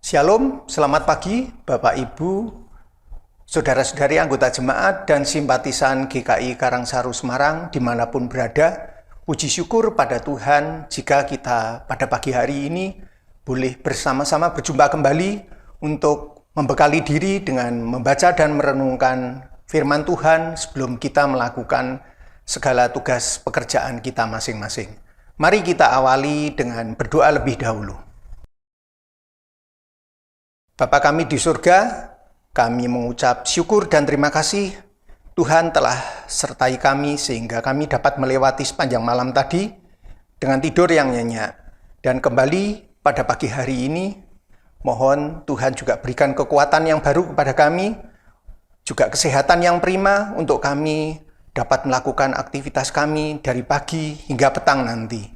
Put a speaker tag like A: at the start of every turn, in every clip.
A: Shalom, selamat pagi Bapak Ibu, saudara-saudari anggota jemaat dan simpatisan GKI Karangsaru Semarang dimanapun berada. Puji syukur pada Tuhan jika kita pada pagi hari ini boleh bersama-sama berjumpa kembali untuk membekali diri dengan membaca dan merenungkan firman Tuhan sebelum kita melakukan segala tugas pekerjaan kita masing-masing. Mari kita awali dengan berdoa lebih dahulu. Bapa kami di surga, kami mengucap syukur dan terima kasih Tuhan telah sertai kami sehingga kami dapat melewati sepanjang malam tadi dengan tidur yang nyenyak. Dan kembali pada pagi hari ini, mohon Tuhan juga berikan kekuatan yang baru kepada kami, juga kesehatan yang prima untuk kami dapat melakukan aktivitas kami dari pagi hingga petang nanti.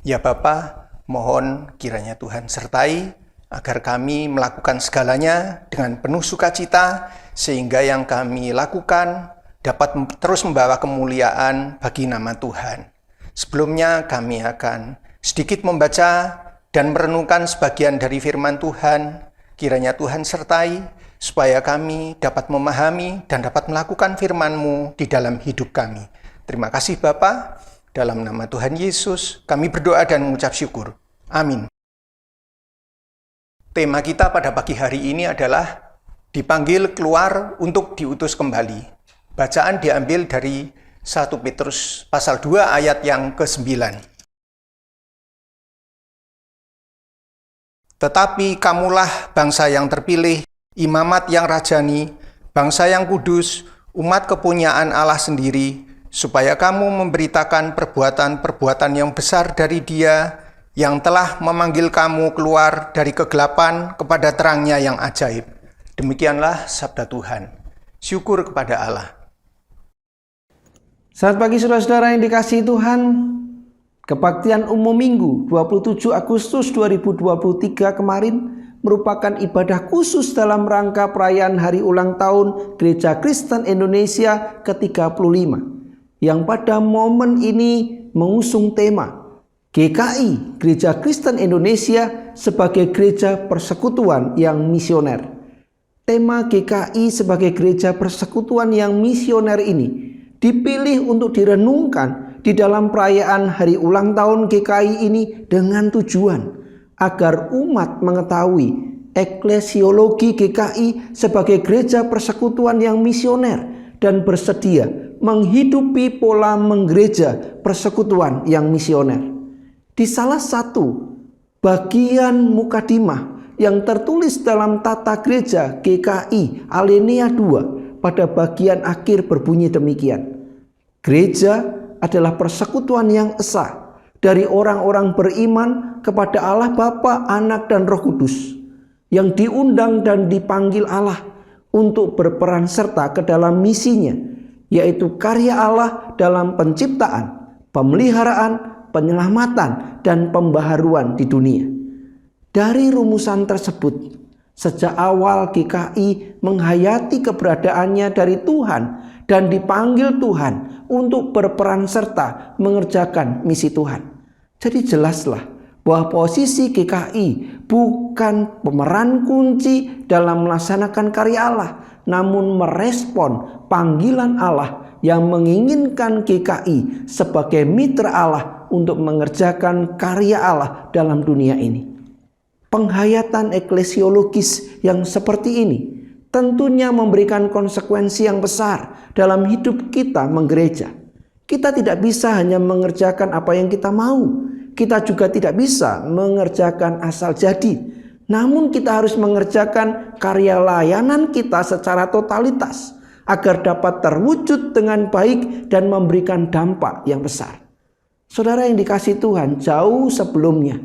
A: Ya Bapa, mohon kiranya Tuhan sertai agar kami melakukan segalanya dengan penuh sukacita, sehingga yang kami lakukan dapat terus membawa kemuliaan bagi nama Tuhan. Sebelumnya kami akan sedikit membaca dan merenungkan sebagian dari firman Tuhan. Kiranya Tuhan sertai, supaya kami dapat memahami dan dapat melakukan firman-Mu di dalam hidup kami. Terima kasih Bapa, dalam nama Tuhan Yesus kami berdoa dan mengucap syukur. Amin. Tema kita pada pagi hari ini adalah dipanggil keluar untuk diutus kembali. Bacaan diambil dari 1 Petrus pasal 2 ayat yang ke-9. Tetapi kamulah bangsa yang terpilih, imamat yang rajani, bangsa yang kudus, umat kepunyaan Allah sendiri, supaya kamu memberitakan perbuatan-perbuatan yang besar dari Dia yang telah memanggil kamu keluar dari kegelapan kepada terangnya yang ajaib. Demikianlah sabda Tuhan. Syukur kepada Allah.
B: Selamat pagi saudara-saudara yang dikasihi Tuhan. Kebaktian umum Minggu 27 Agustus 2023 kemarin merupakan ibadah khusus dalam rangka perayaan hari ulang tahun Gereja Kristen Indonesia ke-35, yang pada momen ini mengusung tema GKI, Gereja Kristen Indonesia sebagai Gereja Persekutuan yang Misioner. Tema GKI sebagai Gereja Persekutuan yang Misioner ini dipilih untuk direnungkan di dalam perayaan hari ulang tahun GKI ini dengan tujuan agar umat mengetahui eklesiologi GKI sebagai Gereja Persekutuan yang Misioner dan bersedia menghidupi pola menggereja persekutuan yang misioner. Di salah satu bagian mukadimah yang tertulis dalam tata gereja GKI Alinea 2 pada bagian akhir berbunyi demikian. Gereja adalah persekutuan yang esa dari orang-orang beriman kepada Allah Bapa, Anak, dan Roh Kudus yang diundang dan dipanggil Allah untuk berperan serta ke dalam misinya, yaitu karya Allah dalam penciptaan, pemeliharaan, penyelamatan, dan pembaharuan di dunia. Dari rumusan tersebut, sejak awal GKI menghayati keberadaannya dari Tuhan dan dipanggil Tuhan untuk berperan serta mengerjakan misi Tuhan. Jadi jelaslah bahwa posisi GKI bukan pemeran kunci dalam melaksanakan karya Allah, namun merespon panggilan Allah yang menginginkan GKI sebagai mitra Allah untuk mengerjakan karya Allah dalam dunia ini. Penghayatan eklesiologis yang seperti ini tentunya memberikan konsekuensi yang besar dalam hidup kita menggereja. Kita tidak bisa hanya mengerjakan apa yang kita mau. Kita juga tidak bisa mengerjakan asal jadi. Namun kita harus mengerjakan karya layanan kita secara totalitas agar dapat terwujud dengan baik dan memberikan dampak yang besar. Saudara yang dikasihi Tuhan, jauh sebelumnya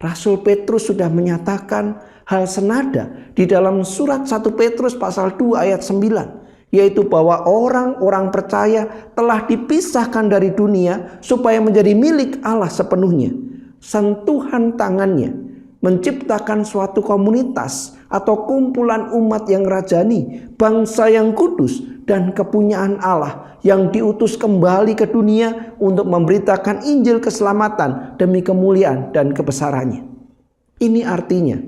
B: Rasul Petrus sudah menyatakan hal senada di dalam surat 1 Petrus pasal 2 ayat 9, yaitu bahwa orang-orang percaya telah dipisahkan dari dunia supaya menjadi milik Allah sepenuhnya. Sentuhan tangannya menciptakan suatu komunitas atau kumpulan umat yang rajani, bangsa yang kudus, dan kepunyaan Allah yang diutus kembali ke dunia untuk memberitakan Injil keselamatan demi kemuliaan dan kebesarannya. Ini artinya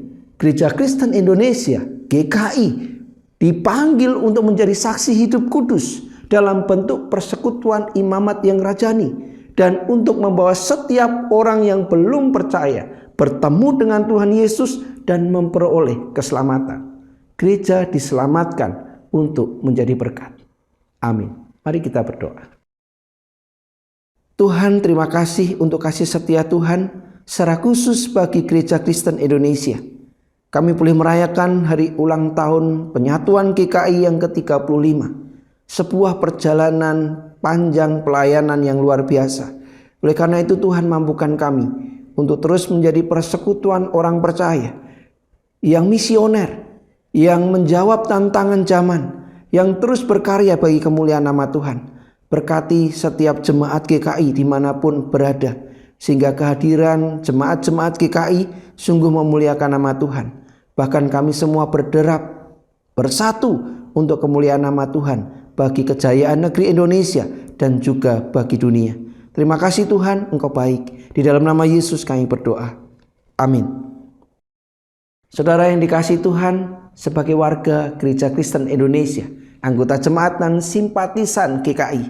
B: Gereja Kristen Indonesia, GKI, dipanggil untuk menjadi saksi hidup kudus dalam bentuk persekutuan imamat yang rajani, dan untuk membawa setiap orang yang belum percaya bertemu dengan Tuhan Yesus dan memperoleh keselamatan. Gereja diselamatkan untuk menjadi berkat. Amin. Mari kita berdoa. Tuhan, terima kasih untuk kasih setia Tuhan secara khusus bagi Gereja Kristen Indonesia. Kami boleh merayakan hari ulang tahun penyatuan GKI yang ke-35. Sebuah perjalanan panjang pelayanan yang luar biasa. Oleh karena itu Tuhan mampukan kami untuk terus menjadi persekutuan orang percaya yang misioner, yang menjawab tantangan zaman, yang terus berkarya bagi kemuliaan nama Tuhan. Berkati setiap jemaat GKI dimanapun berada, sehingga kehadiran jemaat-jemaat GKI sungguh memuliakan nama Tuhan. Bahkan kami semua berderap bersatu untuk kemuliaan nama Tuhan bagi kejayaan negeri Indonesia dan juga bagi dunia. Terima kasih Tuhan, Engkau baik. Di dalam nama Yesus kami berdoa. Amin. Saudara yang dikasihi Tuhan, sebagai warga Gereja Kristen Indonesia, anggota jemaat dan simpatisan GKI,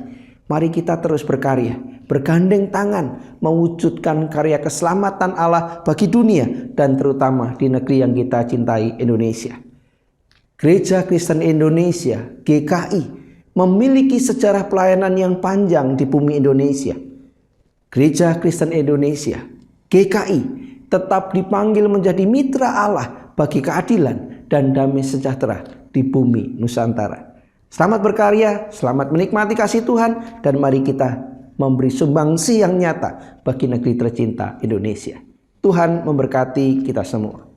B: mari kita terus berkarya, bergandeng tangan, mewujudkan karya keselamatan Allah bagi dunia dan terutama di negeri yang kita cintai, Indonesia. Gereja Kristen Indonesia, GKI, memiliki sejarah pelayanan yang panjang di bumi Indonesia. Gereja Kristen Indonesia, GKI, tetap dipanggil menjadi mitra Allah bagi keadilan dan damai sejahtera di bumi Nusantara. Selamat berkarya, selamat menikmati kasih Tuhan, dan mari kita memberi sumbangsi yang nyata bagi negeri tercinta Indonesia. Tuhan memberkati kita semua.